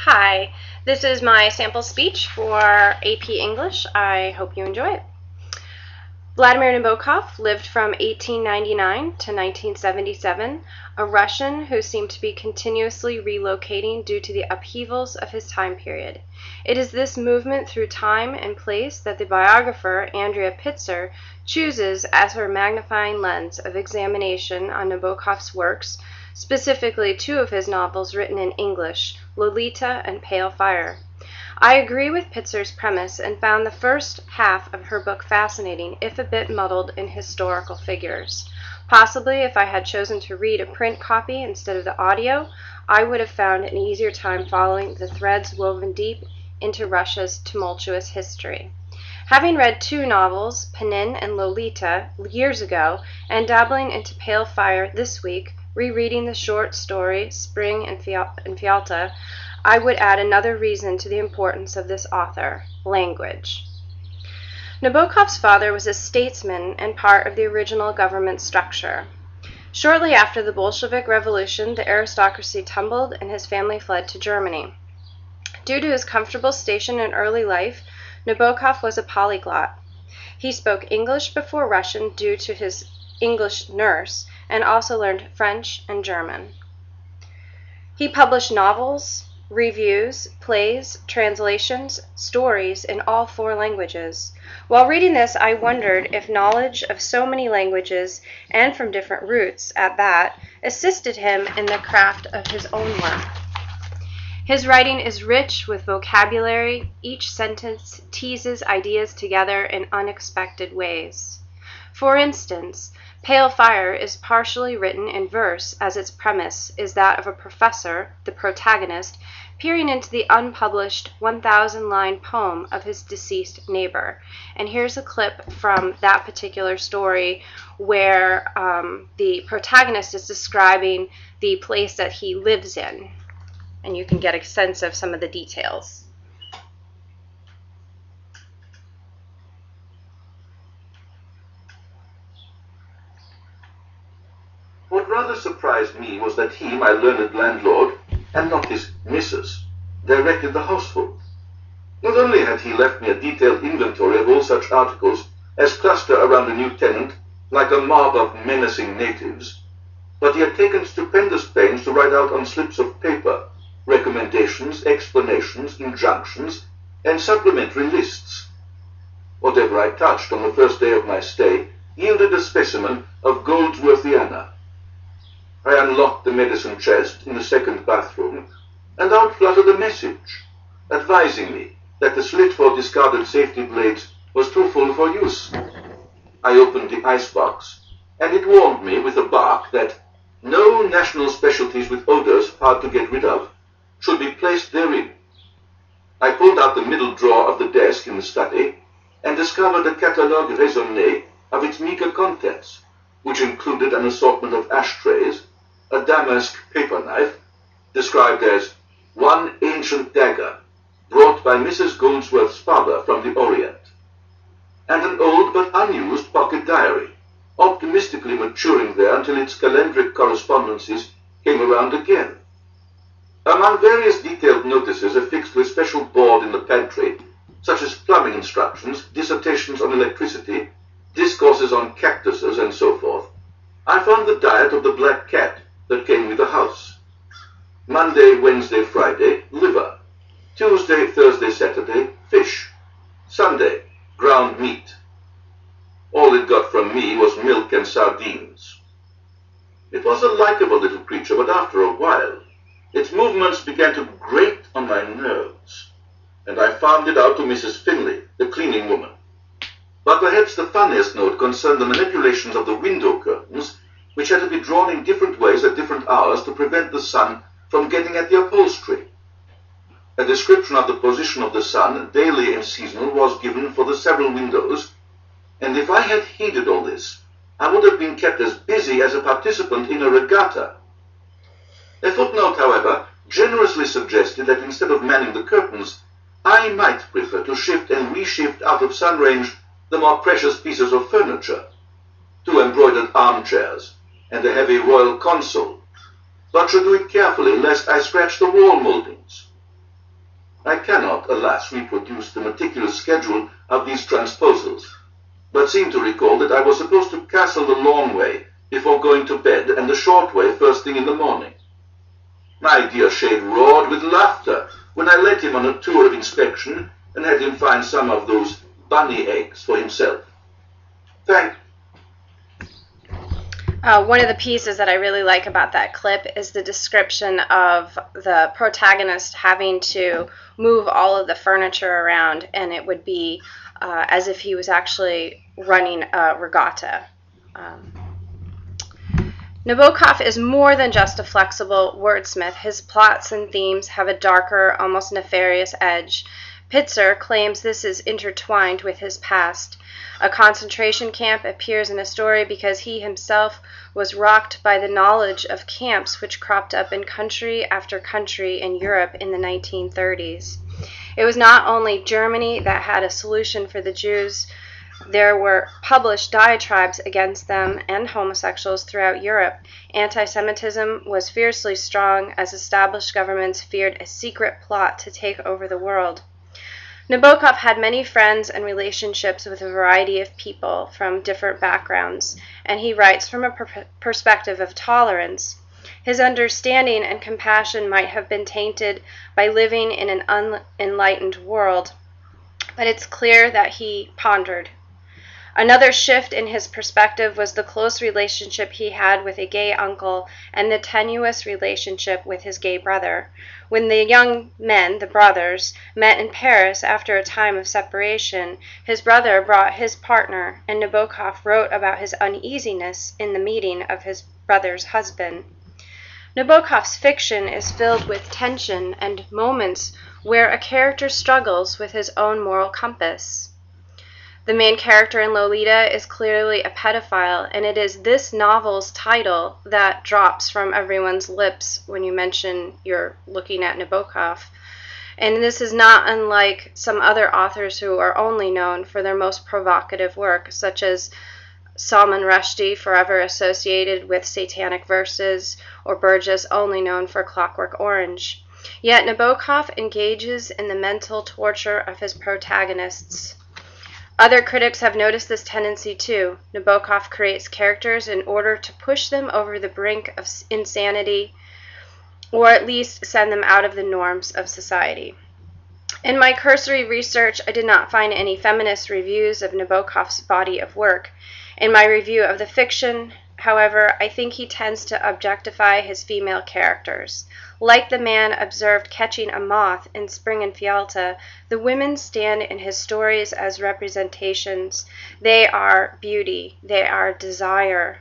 Hi, this is my sample speech for AP English. I hope you enjoy it. Vladimir Nabokov lived from 1899 to 1977, a Russian who seemed to be continuously relocating due to the upheavals of his time period. It is this movement through time and place that the biographer Andrea Pitzer chooses as her magnifying lens of examination on Nabokov's works, specifically two of his novels written in English, Lolita and Pale Fire. I agree with Pitzer's premise and found the first half of her book fascinating, if a bit muddled in historical figures. Possibly, if I had chosen to read a print copy instead of the audio, I would have found an easier time following the threads woven deep into Russia's tumultuous history. Having read two novels, Penin and Lolita, years ago, and dabbling into Pale Fire this week, rereading the short story Spring in Fialta, I would add another reason to the importance of this author: language. Nabokov's father was a statesman and part of the original government structure. Shortly after the Bolshevik Revolution, the aristocracy tumbled and his family fled to Germany. Due to his comfortable station in early life, Nabokov was a polyglot. He spoke English before Russian due to his English nurse, and also learned French and German. He published novels, reviews, plays, translations, stories in all four languages. While reading this, I wondered if knowledge of so many languages, and from different roots at that, assisted him in the craft of his own work. His writing is rich with vocabulary. Each sentence teases ideas together in unexpected ways. For instance, Pale Fire is partially written in verse, as its premise is that of a professor, the protagonist, peering into the unpublished 1,000-line poem of his deceased neighbor. And here's a clip from that particular story where the protagonist is describing the place that he lives in, and you can get a sense of some of the details. What rather surprised me was that he, my learned landlord, and not his missus, directed the houseful. Not only had he left me a detailed inventory of all such articles as cluster around a new tenant like a mob of menacing natives, but he had taken stupendous pains to write out on slips of paper recommendations, explanations, injunctions, and supplementary lists. Whatever I touched on the first day of my stay yielded a specimen of Goldsworthiana. I unlocked the medicine chest in the second bathroom, and out fluttered a message, advising me that the slit for discarded safety blades was too full for use. I opened the icebox, and it warned me with a bark that no national specialties with odors hard to get rid of should be placed therein. I pulled out the middle drawer of the desk in the study, and discovered a catalogue raisonné of its meager contents, which included an assortment of ashtrays, a damask paper knife, described as one ancient dagger, brought by Mrs. Goldsworth's father from the Orient, and an old but unused pocket diary, optimistically maturing there until its calendric correspondences came around again. Among various detailed notices affixed to a special board in the pantry, such as plumbing instructions, dissertations on electricity, discourses on cactuses, and so forth, I found the diet of the black cat that came with the house. Monday, Wednesday, Friday, liver. Tuesday, Thursday, Saturday, fish. Sunday, ground meat. All it got from me was milk and sardines. It was a likable little creature, but after a while, its movements began to grate on my nerves, and I farmed it out to Mrs. Finley, the cleaning woman. But perhaps the funniest note concerned the manipulations of the window curtains, which had to be drawn in different ways at different hours to prevent the sun from getting at the upholstery. A description of the position of the sun, daily and seasonal, was given for the several windows, and if I had heeded all this, I would have been kept as busy as a participant in a regatta. A footnote, however, generously suggested that instead of manning the curtains, I might prefer to shift and reshift out of sun range the more precious pieces of furniture, 2 embroidered armchairs, and a heavy royal console, but should do it carefully lest I scratch the wall moldings. I cannot, alas, reproduce the meticulous schedule of these transposals, but seem to recall that I was supposed to castle the long way before going to bed and the short way first thing in the morning. My dear shade roared with laughter when I led him on a tour of inspection and had him find some of those bunny eggs for himself. Thank One of the pieces that I really like about that clip is the description of the protagonist having to move all of the furniture around, and it would be as if he was actually running a regatta. Nabokov is more than just a flexible wordsmith. His plots and themes have a darker, almost nefarious edge. Pitzer claims this is intertwined with his past. A concentration camp appears in a story because he himself was rocked by the knowledge of camps which cropped up in country after country in Europe in the 1930s. It was not only Germany that had a solution for the Jews. There were published diatribes against them and homosexuals throughout Europe. Anti-Semitism was fiercely strong as established governments feared a secret plot to take over the world. Nabokov had many friends and relationships with a variety of people from different backgrounds, and he writes from a perspective of tolerance. His understanding and compassion might have been tainted by living in an unenlightened world, but it's clear that he pondered. Another shift in his perspective was the close relationship he had with a gay uncle and the tenuous relationship with his gay brother. When the young men, the brothers, met in Paris after a time of separation, his brother brought his partner, and Nabokov wrote about his uneasiness in the meeting of his brother's husband. Nabokov's fiction is filled with tension and moments where a character struggles with his own moral compass. The main character in Lolita is clearly a pedophile, and it is this novel's title that drops from everyone's lips when you mention you're looking at Nabokov. And this is not unlike some other authors who are only known for their most provocative work, such as Salman Rushdie, forever associated with satanic verses, or Burgess, only known for Clockwork Orange. Yet Nabokov engages in the mental torture of his protagonists. Other critics have noticed this tendency too. Nabokov creates characters in order to push them over the brink of insanity, or at least send them out of the norms of society. In my cursory research, I did not find any feminist reviews of Nabokov's body of work. In my review of the fiction, however, I think he tends to objectify his female characters. Like the man observed catching a moth in Spring in Fialta, the women stand in his stories as representations. They are beauty. They are desire.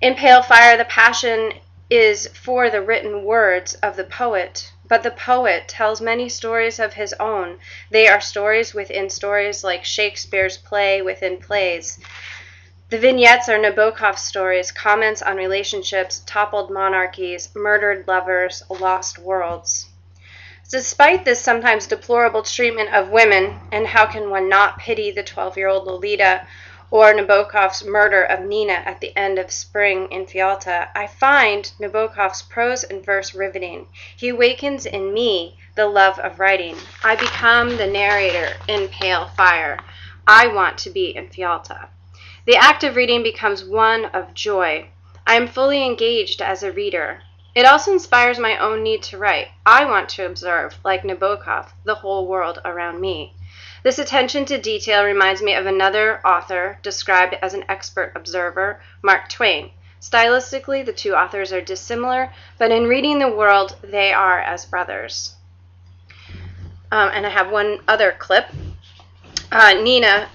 In Pale Fire, the passion is for the written words of the poet, but the poet tells many stories of his own. They are stories within stories, like Shakespeare's play within plays. The vignettes are Nabokov's stories, comments on relationships, toppled monarchies, murdered lovers, lost worlds. Despite this sometimes deplorable treatment of women, and how can one not pity the 12-year-old Lolita or Nabokov's murder of Nina at the end of Spring in Fialta, I find Nabokov's prose and verse riveting. He awakens in me the love of writing. I become the narrator in Pale Fire. I want to be in Fialta. The act of reading becomes one of joy. I am fully engaged as a reader. It also inspires my own need to write. I want to observe, like Nabokov, the whole world around me. This attention to detail reminds me of another author described as an expert observer, Mark Twain. Stylistically, the two authors are dissimilar, but in reading the world, they are as brothers. And I have one other clip. Nina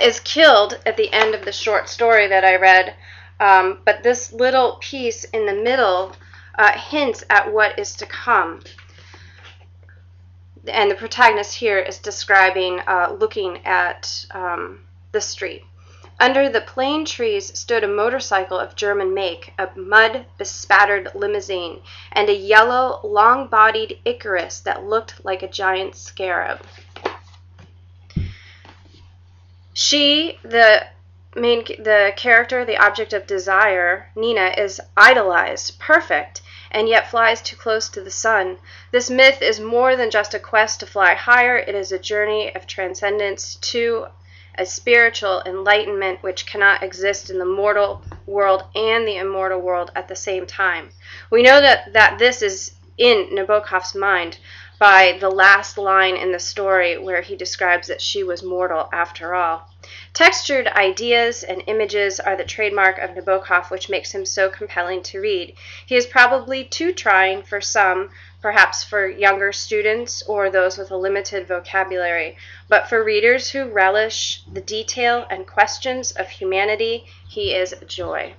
is killed at the end of the short story that I read, but this little piece in the middle hints at what is to come. And the protagonist here is describing looking at the street. Under the plane trees stood a motorcycle of German make, a mud-bespattered limousine, and a yellow, long-bodied Icarus that looked like a giant scarab. She, the character, the object of desire, Nina, is idolized, perfect, and yet flies too close to the sun. This myth is more than just a quest to fly higher. It is a journey of transcendence to a spiritual enlightenment which cannot exist in the mortal world and the immortal world at the same time. We know that this is in Nabokov's mind by the last line in the story where he describes that she was mortal after all. Textured ideas and images are the trademark of Nabokov, which makes him so compelling to read. He is probably too trying for some, perhaps for younger students or those with a limited vocabulary, but for readers who relish the detail and questions of humanity, he is a joy.